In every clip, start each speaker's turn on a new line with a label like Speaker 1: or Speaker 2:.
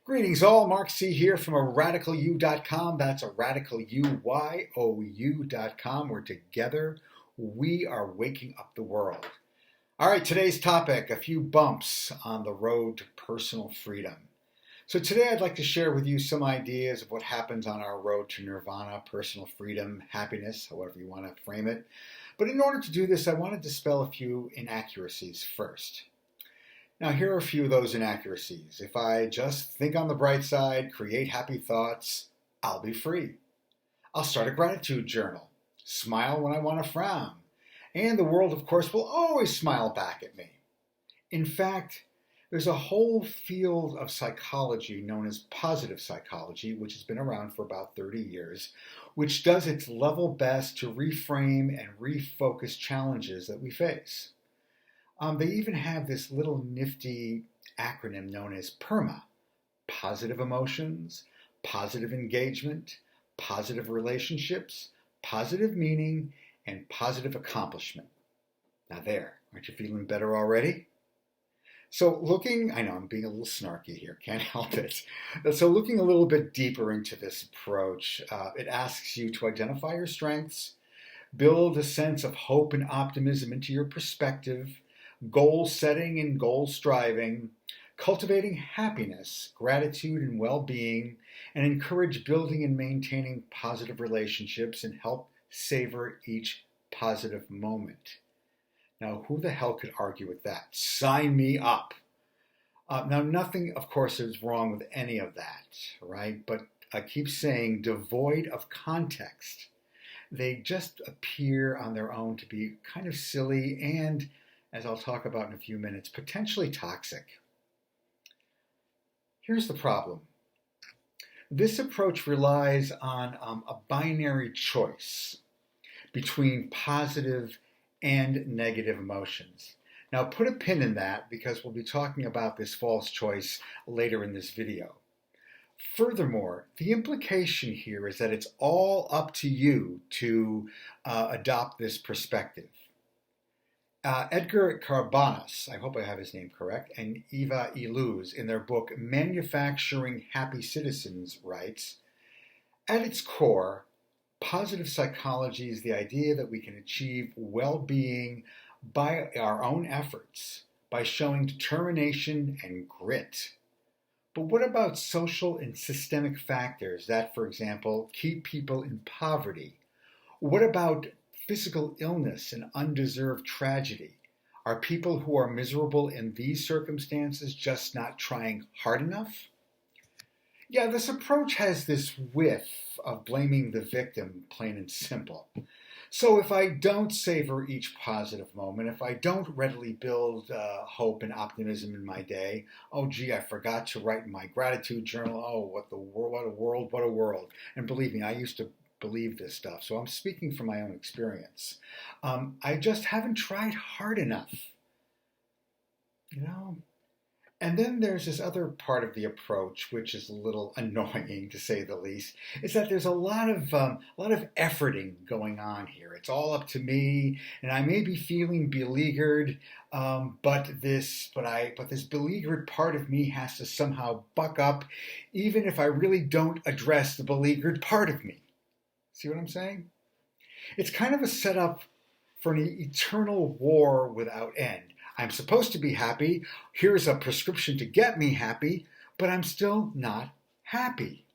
Speaker 1: Greetings all, Mark C. here from RadicalU.com. That's a RadicalUYOU.com, where together we are waking up the world. All right, today's topic, a few bumps on the road to personal freedom. So today I'd like to share with you some ideas of what happens on our road to nirvana, personal freedom, happiness, however you want to frame it. But in order to do this, I want to dispel a few inaccuracies first. Now, here are a few of those inaccuracies. If I just think on the bright side, create happy thoughts, I'll be free. I'll start a gratitude journal, smile when I want to frown, and the world, of course, will always smile back at me. In fact, there's a whole field of psychology known as positive psychology, which has been around for about 30 years, which does its level best to reframe and refocus challenges that we face. They even have this little nifty acronym known as PERMA: positive emotions, positive engagement, positive relationships, positive meaning, and positive accomplishment. Now there, aren't you feeling better already? So I know I'm being a little snarky here, can't help it. So looking a little bit deeper into this approach, it asks you to identify your strengths, build a sense of hope and optimism into your perspective, goal setting and goal striving, cultivating happiness, gratitude, and well-being, and encourage building and maintaining positive relationships and help savor each positive moment. Now, who the hell could argue with that? Sign me up. Now, nothing, of course, is wrong with any of that, right? But I keep saying devoid of context. They just appear on their own to be kind of silly and, as I'll talk about in a few minutes, potentially toxic. Here's the problem. This approach relies on a binary choice between positive and negative emotions. Now put a pin in that because we'll be talking about this false choice later in this video. Furthermore, the implication here is that it's all up to you to adopt this perspective. Edgar Carbanas, I hope I have his name correct, and Eva Illouz, in their book Manufacturing Happy Citizens, writes, at its core, positive psychology is the idea that we can achieve well-being by our own efforts, by showing determination and grit. But what about social and systemic factors that, for example, keep people in poverty? What about physical illness and undeserved tragedy? Are people who are miserable in these circumstances just not trying hard enough? Yeah, this approach has this whiff of blaming the victim, plain and simple. So if I don't savor each positive moment, if I don't readily build hope and optimism in my day, oh gee, I forgot to write in my gratitude journal, oh, what a world, what a world. And believe me, I used to believe this stuff, so I'm speaking from my own experience. I just haven't tried hard enough, And then there's this other part of the approach, which is a little annoying to say the least, is that there's a lot of efforting going on here. It's all up to me, and I may be feeling beleaguered, but this beleaguered part of me has to somehow buck up, even if I really don't address the beleaguered part of me. See what I'm saying? It's kind of a setup for an eternal war without end. I'm supposed to be happy. Here's a prescription to get me happy, but I'm still not happy.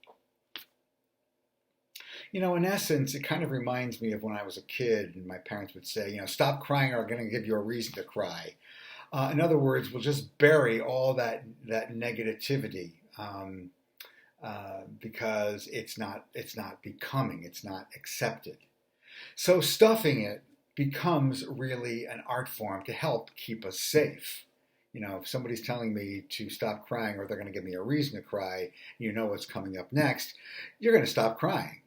Speaker 1: In essence, it kind of reminds me of when I was a kid and my parents would say, stop crying or I'm going to give you a reason to cry. In other words, we'll just bury all that negativity. Because it's not becoming, it's not accepted. So stuffing it becomes really an art form to help keep us safe. If somebody's telling me to stop crying or they're going to give me a reason to cry, what's coming up next, you're going to stop crying.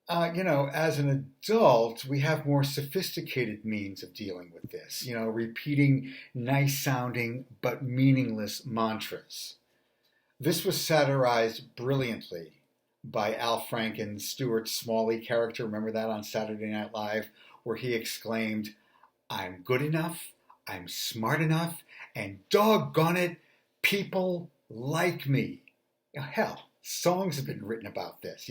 Speaker 1: As an adult, we have more sophisticated means of dealing with this, repeating nice sounding but meaningless mantras. This was satirized brilliantly by Al Franken's Stuart Smalley character. Remember that on Saturday Night Live, where he exclaimed, I'm good enough, I'm smart enough, and doggone it, People like me. Hell, songs have been written about this.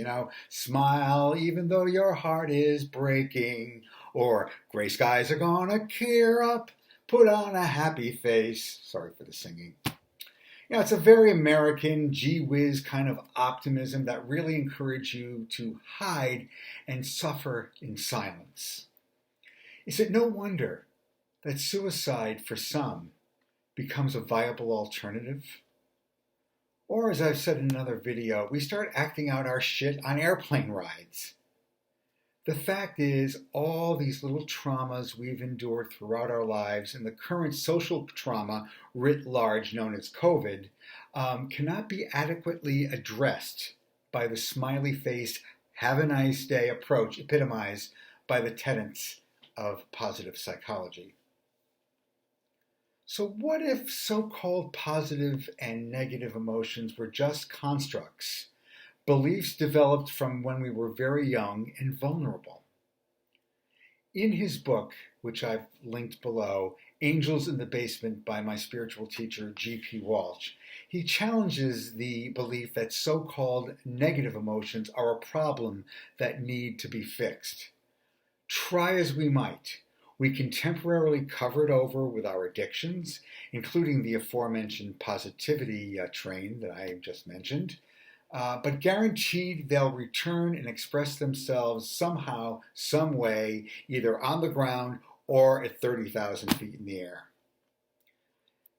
Speaker 1: Smile even though your heart is breaking, or gray skies are gonna cheer up, put on a happy face. Sorry for the singing. It's a very American, gee whiz kind of optimism that really encourages you to hide and suffer in silence. Is it no wonder that suicide for some becomes a viable alternative? Or, as I've said in another video, we start acting out our shit on airplane rides. The fact is, all these little traumas we've endured throughout our lives and the current social trauma writ large known as COVID cannot be adequately addressed by the smiley-faced, have a nice day approach epitomized by the tenets of positive psychology. So what if so-called positive and negative emotions were just constructs, beliefs developed from when we were very young and vulnerable? In his book, which I've linked below, Angels in the Basement by my spiritual teacher, G.P. Walsh, he challenges the belief that so-called negative emotions are a problem that need to be fixed. Try as we might, we can temporarily cover it over with our addictions, including the aforementioned positivity train that I just mentioned, but guaranteed they'll return and express themselves somehow, some way, either on the ground or at 30,000 feet in the air.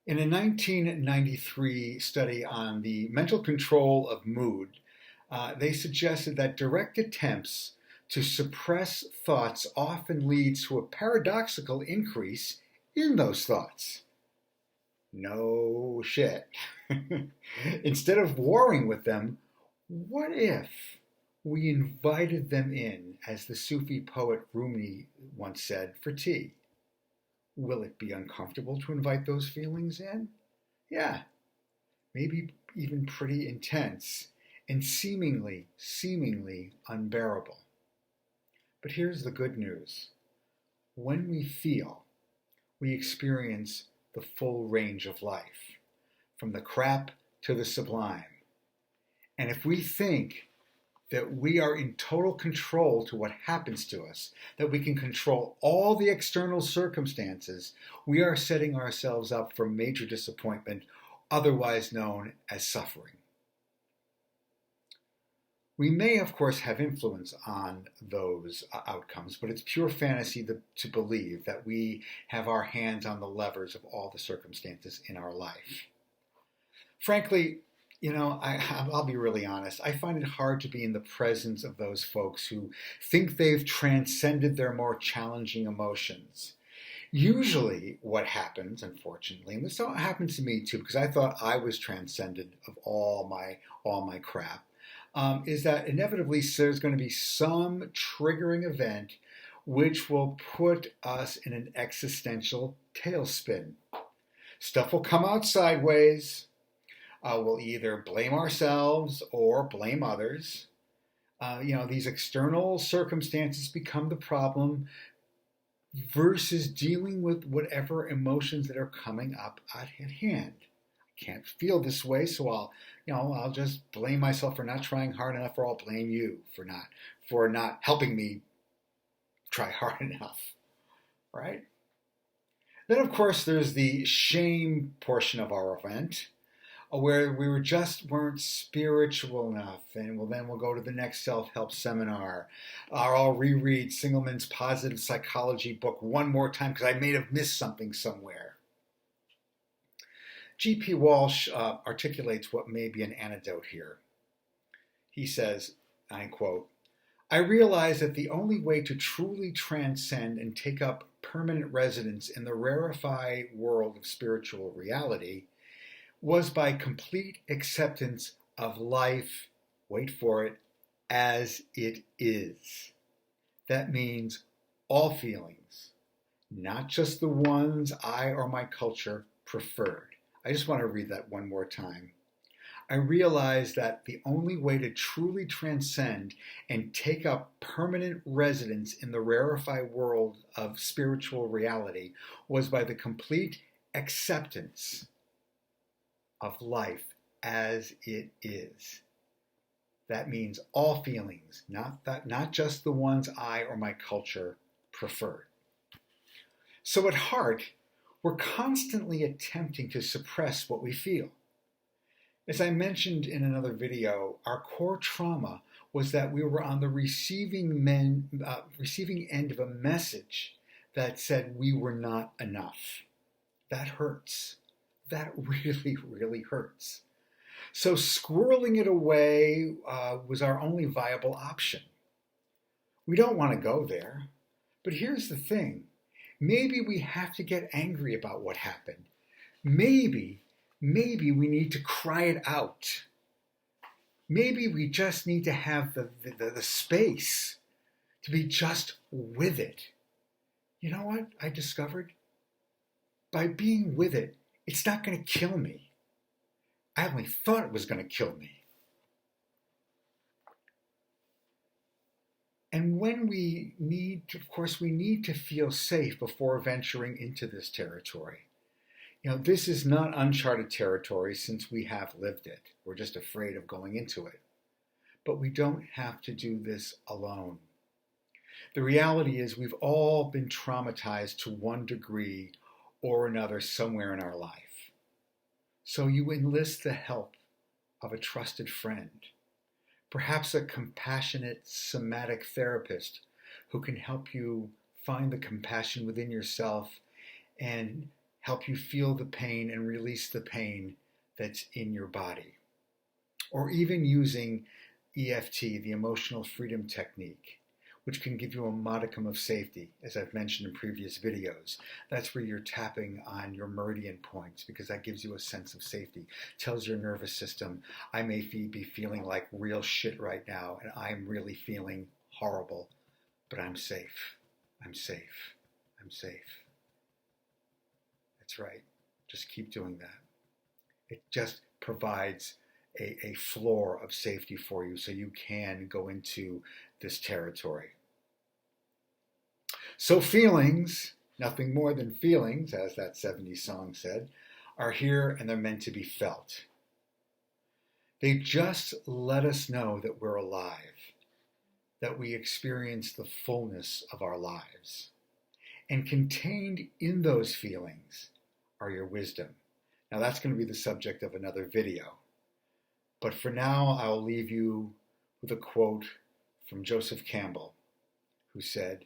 Speaker 1: In a 1993 study on the mental control of mood, they suggested that direct attempts to suppress thoughts often leads to a paradoxical increase in those thoughts. No shit. Instead of warring with them, what if we invited them in, as the Sufi poet Rumi once said, for tea? Will it be uncomfortable to invite those feelings in? Yeah, maybe even pretty intense and seemingly unbearable. But here's the good news. When we feel, we experience the full range of life, from the crap to the sublime. And if we think that we are in total control to what happens to us, that we can control all the external circumstances, we are setting ourselves up for major disappointment, otherwise known as suffering. We may, of course, have influence on those outcomes, but it's pure fantasy to believe that we have our hands on the levers of all the circumstances in our life. Frankly, I'll be really honest. I find it hard to be in the presence of those folks who think they've transcended their more challenging emotions. Usually what happens, unfortunately, and this happened to me too, because I thought I was transcended of all my crap, is that inevitably there's going to be some triggering event which will put us in an existential tailspin. Stuff will come out sideways. We'll either blame ourselves or blame others. These external circumstances become the problem versus dealing with whatever emotions that are coming up at hand. I can't feel this way, so I'll just blame myself for not trying hard enough, or I'll blame you for not helping me try hard enough, right? Then, of course, there's the shame portion of our event, where we weren't spiritual enough, and then we'll go to the next self-help seminar, or I'll reread Singelman's Positive Psychology book one more time because I may have missed something somewhere. G.P. Walsh articulates what may be an antidote here. He says, I quote, "I realize that the only way to truly transcend and take up permanent residence in the rarefied world of spiritual reality was by complete acceptance of life, wait for it, as it is. That means all feelings, not just the ones I or my culture preferred." I just want to read that one more time. I realize that the only way to truly transcend and take up permanent residence in the rarefied world of spiritual reality was by the complete acceptance of life as it is. That means all feelings, not just the ones I or my culture prefer. So at heart, we're constantly attempting to suppress what we feel. As I mentioned in another video, our core trauma was that we were on the receiving end of a message that said we were not enough. That hurts. That really, really hurts. So squirreling it away was our only viable option. We don't want to go there, but here's the thing. Maybe we have to get angry about what happened. Maybe we need to cry it out. Maybe we just need to have the space to be just with it. You know what I discovered? By being with it, it's not going to kill me. I only thought it was going to kill me. And when we need to feel safe before venturing into this territory. You know, this is not uncharted territory since we have lived it. We're just afraid of going into it. But we don't have to do this alone. The reality is we've all been traumatized to one degree or another somewhere in our life. So you enlist the help of a trusted friend, perhaps a compassionate somatic therapist who can help you find the compassion within yourself and help you feel the pain and release the pain that's in your body. Or even using EFT, the emotional freedom technique, which can give you a modicum of safety, as I've mentioned in previous videos. That's where you're tapping on your meridian points because that gives you a sense of safety. Tells your nervous system, I may be feeling like real shit right now and I'm really feeling horrible, but I'm safe. I'm safe. I'm safe. That's right. Just keep doing that. It just provides a floor of safety for you so you can go into this territory. So feelings, nothing more than feelings, as that 70s song said, are here and they're meant to be felt. They just let us know that we're alive, that we experience the fullness of our lives. And contained in those feelings are your wisdom. Now that's going to be the subject of another video. But for now, I'll leave you with a quote from Joseph Campbell, who said,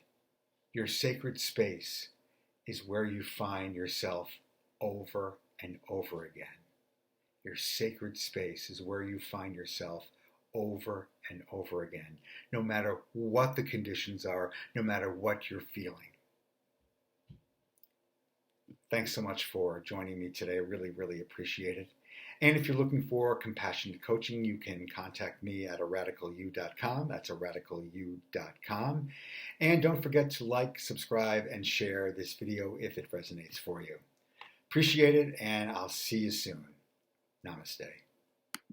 Speaker 1: "Your sacred space is where you find yourself over and over again." Your sacred space is where you find yourself over and over again, no matter what the conditions are, no matter what you're feeling. Thanks so much for joining me today. I really, really appreciate it. And if you're looking for compassionate coaching, you can contact me at aradicalyou.com. That's aradicalyou.com. And don't forget to like, subscribe, and share this video if it resonates for you. Appreciate it, and I'll see you soon. Namaste.